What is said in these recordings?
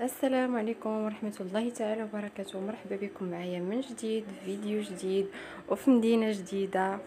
السلام عليكم ورحمة الله تعالى وبركاته. مرحبا بكم معايا من جديد فيديو جديد وفي مدينة جديدة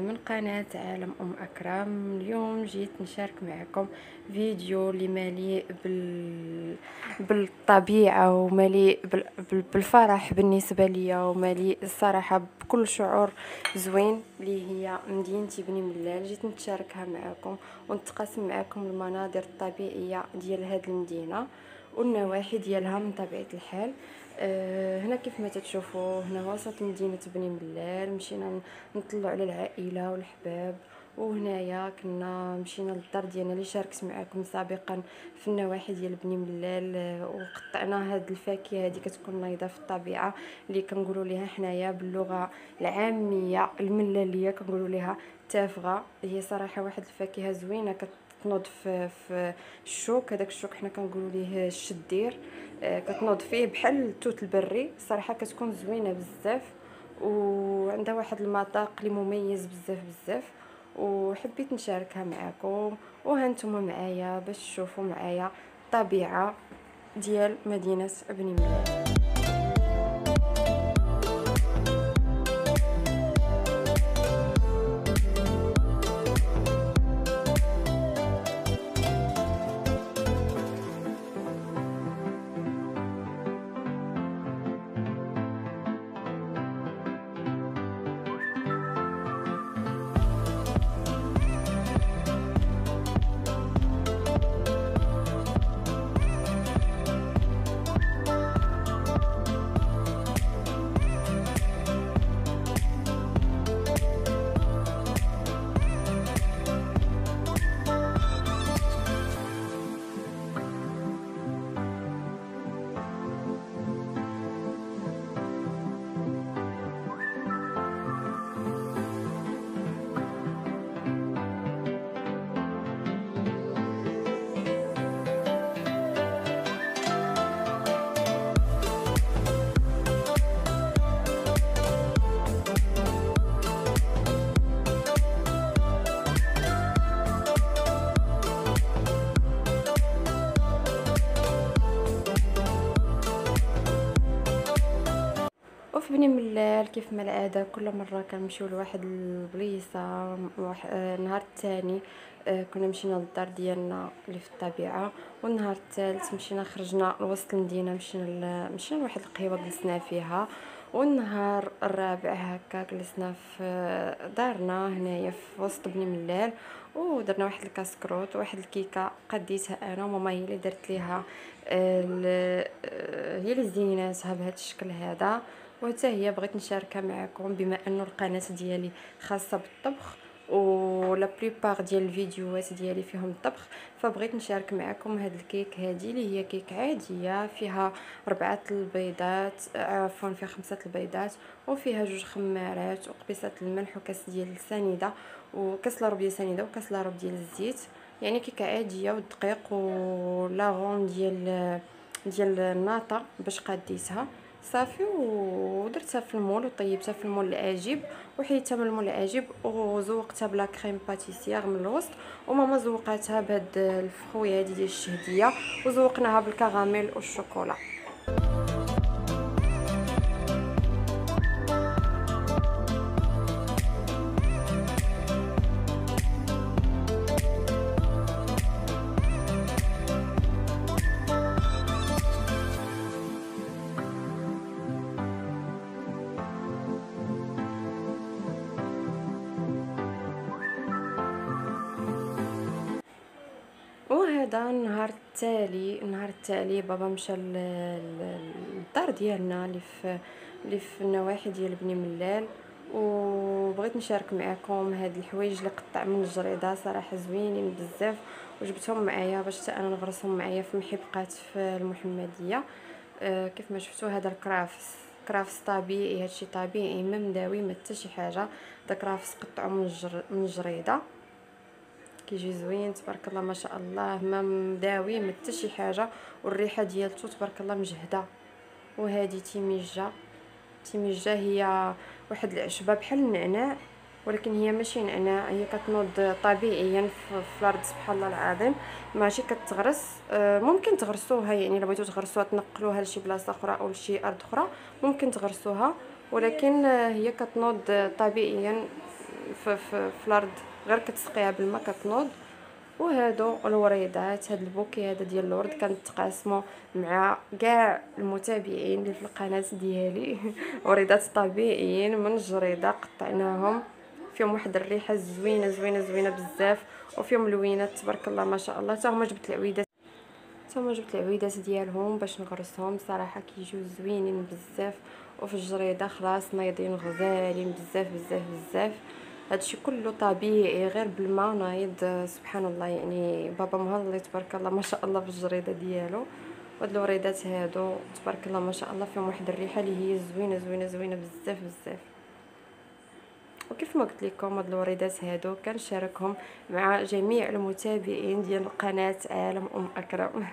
من قناة عالم أكرم. اليوم جيت نشارك معكم فيديو اللي مليء بالطبيعة ومليء بالفرح بالنسبة لي، ومليء الصراحة بكل شعور زوين اللي هي مدينتي بني ملال. جيت نتشاركها معكم ونتقاسم معكم المناظر الطبيعية ديال هذه المدينة والنواحي ديالها من طبيعة الحال. هنا كيف ما تشوفوا هنا وسط مدينة بني ملال، مشينا نطلعوا على العائلة والحباب، وهنايا كنا مشينا للدار ديالنا اللي شاركت معكم سابقا في النواحي ديال بني ملال. وقطعنا هاد الفاكهه هذه كتكون نايضه في الطبيعه اللي كنقولوا ليها حنايا باللغه العاميه الملاليه كنقولوا ليها تافغه. هي صراحه واحد الفاكهه زوينه كتنوض في الشوك، هذاك الشوك حنا كنقولوا ليه الشدير. كتنوض فيه بحال التوت البري، صراحه كتكون زوينه بزاف وعندها واحد المذاق اللي مميز بزاف بزاف، وحبيت نشاركها معكم وهانتم معايا باش تشوفوا معايا الطبيعه ديال مدينه بني ملال. وفي بني ملال كيف ما العاده كل مره كنمشيو لواحد البليصه نهار الثاني كنا مشينا للدار ديالنا اللي في الطبيعه، والنهار الثالث مشينا خرجنا لوسط المدينه، مشينا لواحد القهيوه جلسنا فيها، والنهار الرابع هكا جلسنا في دارنا هنايا في وسط بني ملال، ودرنا واحد الكاسكروت وواحد الكيكه قديتها انا وماما، هي اللي درت ليها هي اللي زيناتها بهذا الشكل هذا، وحتى هي بغيت نشاركها معكم بما انه القناه ديالي خاصه بالطبخ ولا بليبار ديال الفيديوهات ديالي فيهم الطبخ، فبغيت نشارك معكم هاد الكيك هذه اللي هي كيك عاديه فيها 4 البيضات، عفوا فيها 5 البيضات، وفيها 2 خمارات وقبيصه الملح وكاس ديال السنيده وكاس لارب ديال السنيده وكاس لارب ديال الزيت. يعني كيكه عاديه والدقيق ولاغون ديال الناطا باش قاديتها صافي، ودرتها في المول وطيبتها في المول العجيب وحيدتها من المول العجيب وزوقتها بلا كريم باتيسيير من الوسط، وماما زوقاتها بهاد الفخويه هذه ديال الشهديه وزوقناها بالكراميل والشوكولا. وهذا النهار التالي بابا مشى للدار ديالنا اللي في النواحي ديال بني ملال، وبغيت نشارك معكم هاد الحوايج اللي قطع من الجريده، صراحه زوينين بزاف وجبتهم معايا باش حتى انا نغرسهم معايا في محبقات في المحمديه. كيف ما شفتوا هذا كرافس طبيعي، هادشي طبيعي ما مداوي ما حتى شي حاجه. دا كرافس قطعوا من الجريده كيجي زوين تبارك الله ما شاء الله، ما مداوي ما حتى شي حاجه، والريحه ديالته تبارك الله مجهده. وهذه تيميجه هي واحد العشبه بحال النعناع، ولكن هي ماشي نعناع، هي كتنوض طبيعيا في الارض سبحان الله العظيم، ماشي كتغرس. ممكن تغرسوها، يعني الا بغيتو تغرسوها تنقلوها لشي بلاصه اخرى او لشي ارض اخرى ممكن تغرسوها، ولكن هي كتنوض طبيعيا في الارض، غير كتسقيها بالماء كتنوض. وهادو الوريضات، هاد البوكي هذا ديال الورد كنتقاسمو مع كاع المتابعين اللي في القناه ديالي وريضات طبيعيين من الجريده، قطعناهم فيهم واحد الريحه زوينه زوينه زوينه بزاف، وفيهم لوينات تبارك الله ما شاء الله. حتى هما جبت العويدات ديالهم باش نغرسهم، صراحه كيجيو زوينين بزاف، وفي الجريده خلاص نايضين غزالين بزاف بزاف بزاف. هادشي كله طبيعي غير بالماء نايض سبحان الله، يعني بابا مهلا تبارك الله ما شاء الله في الجريده ديالو. وهاد الوريدات هادو تبارك الله ما شاء الله فيهم واحد الريحه اللي هي زوينه زوينه زوينه بزاف بزاف. وكيف ما قلت لكم هاد الوريدات هادو كنشاركهم مع جميع المتابعين ديال قناه عالم اكرم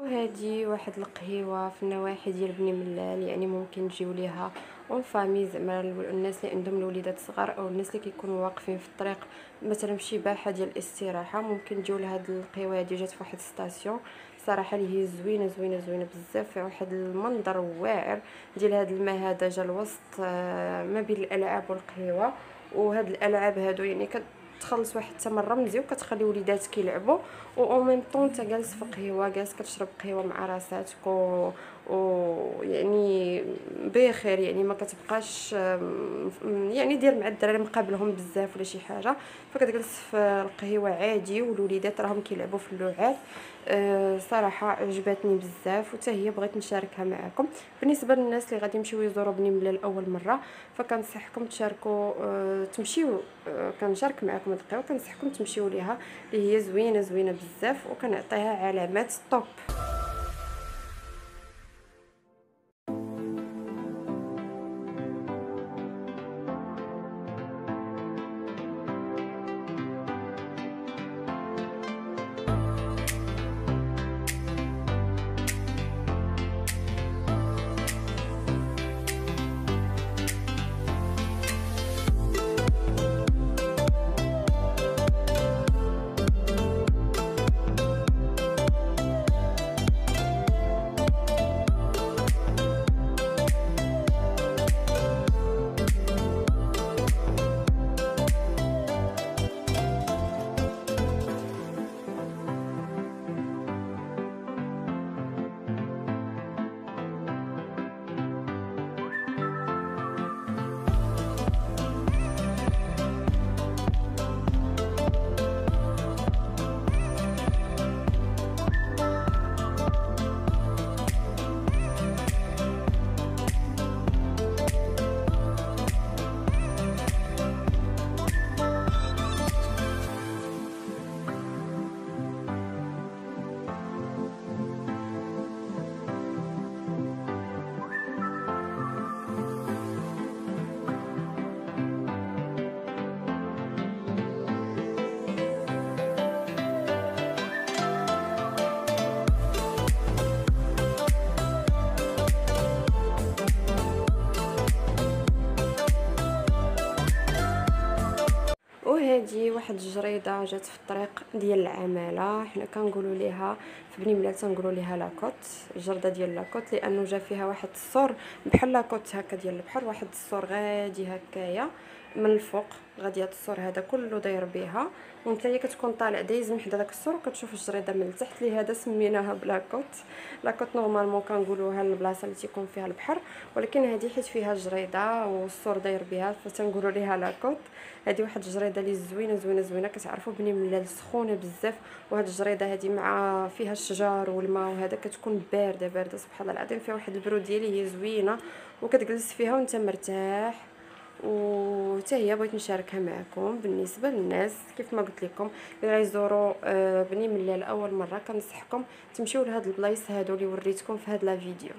وهذه واحد القهيوه في النواحي ديال بني ملال، يعني ممكن تجيو ليها اون فامي، زعما الناس اللي عندهم الوليدات صغار او الناس اللي كيكونوا واقفين في الطريق مثلا في شي باحه ديال الاستراحه، ممكن تجيو لهاد القهيوه هذه. جات في واحد ستاسيون صراحه اللي هي زوينه زوينه زوينه بزاف، فيها واحد المنظر واعر ديال هاد الماء هذا جا الوسط ما بين الالعاب والقهيوه. وهاد الالعاب هادو يعني تخلص واحد التمر رمزي وكتخلي وليدات كيلعبوا، و ميم طون انت جالس في قهوه، جالس كتشرب قهوه مع راساتك يعني بخير، يعني ما كتبقاش يعني دير مع الدراري مقابلهم بزاف ولا شي حاجه، فكتجلس في القهوه عادي والوليدات راهم كيلعبوا في اللعاب. صراحه عجبتني بزاف وحتى هي بغيت نشاركها معكم. بالنسبه للناس اللي غادي يمشيو يزوروا بني ملال اول مره فكنصحكم تشاركوا تمشيو كنشارك معكم هاد القهوه، كنصحكم تمشيو ليها اللي هي زوينه زوينه بزاف وكنعطيها علامات طوب. واحد الجريده جات في الطريق ديال العماله، حنا كنقولوا ليها في بني ملال تنقولوا ليها لاكوت، الجرده ديال لاكوت، لانه جا فيها واحد السور بحال لاكوت هكا ديال البحر، واحد السور غادي هكايا من الفوق، غادي هاد السور هذا كله داير بها، وانت هي كتكون طالع دايز من حدا داك السور وكتشوف الجريده من التحت، لهذا سميناها بلاكوت. لاكوت نورمالمون كنقولوها البلاصه اللي تيكون فيها البحر، ولكن هذه حيت فيها الجريده والسور داير بها فتنقولوا ليها لاكوت. هذه واحد الجريده اللي زوينه زوينه زوينه، كتعرفوا بني ملال سخونه بزاف، وهاد الجريده هذه مع فيها الشجر والماء وهذا كتكون بارده بارده سبحان الله العظيم، فيها واحد البرود ديالي هي زوينه، وكتجلس فيها وانت مرتاح. وحتى هي بغيت نشاركها معكم. بالنسبه للناس كيف ما قلت لكم اللي غيزوروا بني ملال اول مره، كنصحكم تمشيو لهاد البلايص هادو اللي وريتكم في هاد لا فيديو.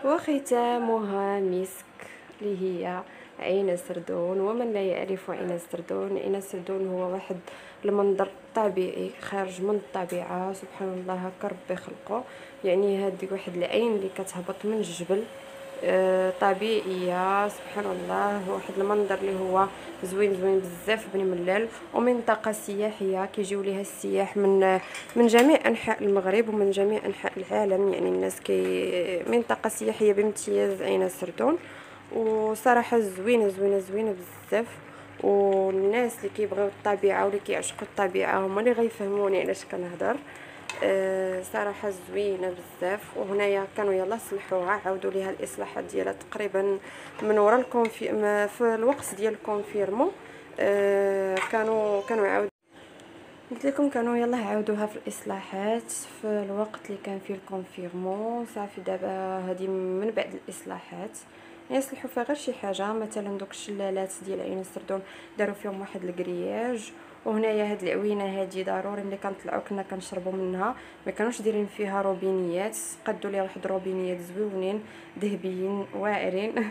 وختامها مسك، اللي هي عين سردون. ومن لا يعرف عين سردون، عين سردون هو واحد المنظر طبيعي خارج من الطبيعه، سبحان الله هكا ربي خلقه. يعني هذه واحد العين اللي كتهبط من الجبل، طبيعيه سبحان الله، واحد المنظر اللي هو زوين زوين بزاف بني ملال. ومنطقه سياحيه كيجيو ليها السياح من جميع انحاء المغرب ومن جميع انحاء العالم. يعني الناس منطقه سياحيه بامتياز عين سردون، وصراحه زوينه زوينه زوينه بزاف. والناس اللي كيبغيو الطبيعه واللي كيعشقوا الطبيعه هما اللي غيفهموني علاش كنهضر. صراحه زوينه بزاف. وهنايا كانوا يلا صلحوها، عاودوا ليها الاصلاحات ديالها تقريبا من ورا في الوقت ديال الكونفيرمون. كانوا عاود قلت لكم كانوا يلا عاودوها في الاصلاحات في الوقت اللي كان فيه الكونفيرمون. صافي دابا هذه من بعد الاصلاحات يصلحوا فيها غير شي حاجه، مثلا دوك الشلالات ديال عين السردون داروا فيهم واحد الكرياج. وهنايا هاد العوينه هادي ضروري ملي كنطلعوا كنا كنشربوا منها، ما كانوش دايرين فيها روبينيات، قادوا ليها واحد روبينيات زويونين ذهبيين واعرين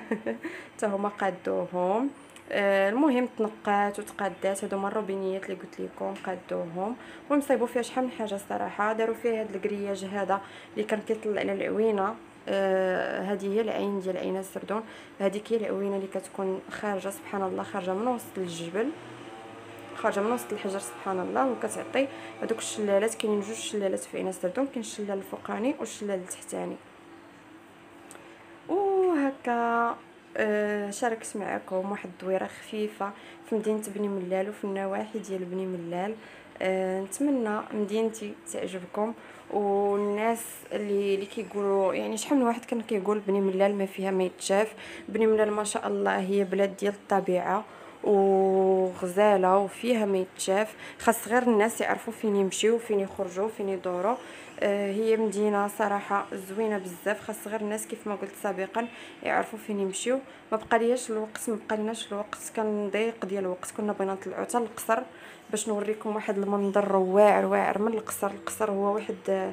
حتى هما قادوهم. المهم تنقات وتقادات هادو هما الروبينيات اللي قلت لكم قادوهم. المهم صايبوا فيها شحال من حاجه الصراحه. داروا فيها هاد الكرياج هذا اللي كان كيطلع على العوينه. هذه هي العين ديال عين السردون. هذيك هي العوينه اللي كتكون خارجه سبحان الله، خارجه من وسط الجبل، خارجه من وسط الحجر سبحان الله، وكتعطي هذوك الشلالات. كاينين جوج شلالات في عين السردون، كاين الشلال الفوقاني والشلال التحتاني. وهكا شاركت معكم واحد الدويره خفيفه في مدينه بني ملال وفي النواحي ديال بني ملال. نتمنى مدينتي تعجبكم. والناس اللي كيقولوا يعني شحال من واحد كان كيقول بني ملال ما فيها ما يتشاف. بني ملال ما شاء الله هي بلاد ديال الطبيعه وغزاله وفيها ما يتشاف، خاص غير الناس يعرفوا فين يمشيو فين يخرجوا فين يدوروا. هي مدينه صراحه زوينه بزاف، خاص غير الناس كيف ما قلت سابقا يعرفوا فين يمشيو. ما بقالناش الوقت، كان ضيق ديال الوقت. كنا بغينا نطلعوا حتى القصر باش نوريكم واحد المنظر واعر من القصر هو واحد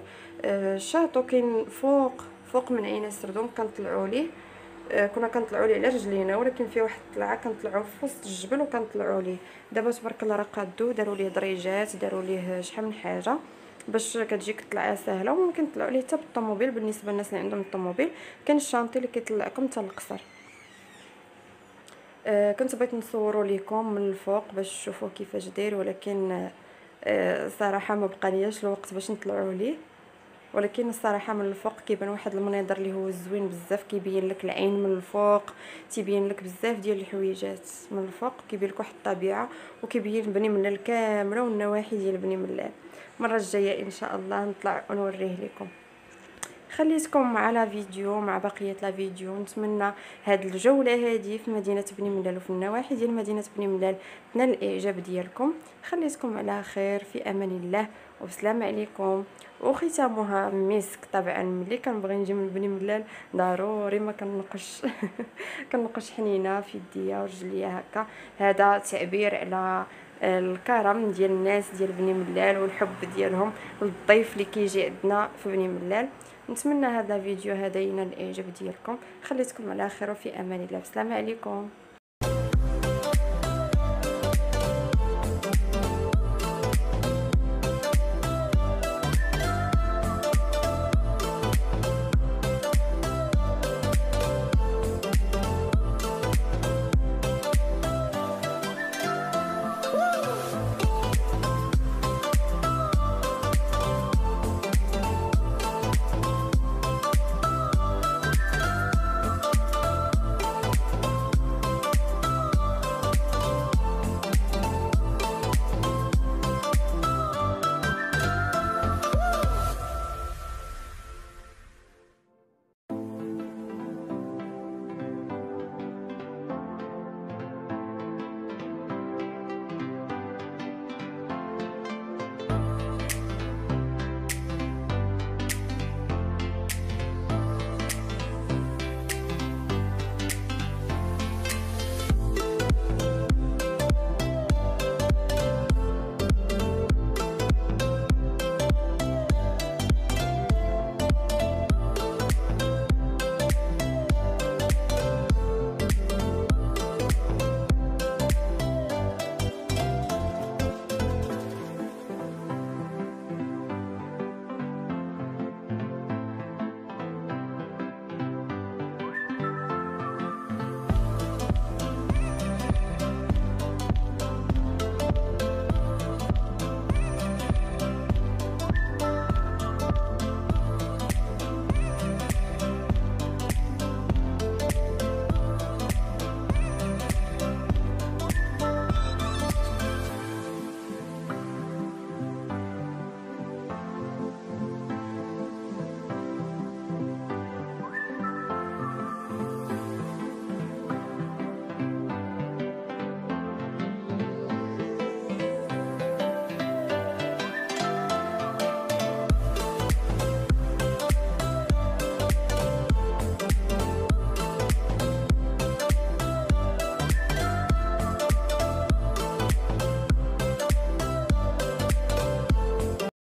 شاطو كاين فوق من عين السردون. كنطلعوا ليه، كنا كنطلعوا ليه على رجلينا، ولكن فيه واحد الطلعه كنطلعوا في وسط الجبل وكنطلعوا ليه. دابا تبارك الله راه قادو داروا ليه دريجات، داروا ليه شحال من حاجه باش كتجيك الطلعه سهله. وممكن تطلعوا ليه حتى بالطوموبيل بالنسبه للناس اللي عندهم الطوموبيل. كاين الشانطي اللي كيطلعكم حتى للقصر. كنت بغيت نصوروا لكم من الفوق باش تشوفوا كيفاش داير، ولكن صراحه ما بقالياش الوقت باش نطلعوا ليه. ولكن الصراحه من الفوق كيبان واحد المنظر اللي هو زوين بزاف، كيبين لك العين من الفوق، تيبين لك بزاف ديال الحويجات من الفوق، كيبين لك واحد الطبيعه وكيبين بني ملال كامله والنواحي ديال بني ملال. المره الجايه ان شاء الله نطلع ونوريه لكم. خليتكم على فيديو مع بقيه لا فيديو. نتمنى هاد الجوله هذه في مدينه بني ملال وفي النواحي ديال مدينه بني ملال تنال الاعجاب ديالكم. خليتكم على خير في امان الله وبسلام عليكم. وختامها مسك. طبعا ملي كنبغي نجي من بني ملال ضروري ما كنقش كنقش حنينه في يديا ورجليا هكا. هذا تعبير على الكرم ديال الناس ديال بني ملال والحب ديالهم للضيف اللي كيجي عندنا في بني ملال. نتمنى هذا الفيديو هذا ينال الاعجاب ديالكم. خليتكم على خير وفي امان الله. بسلام عليكم.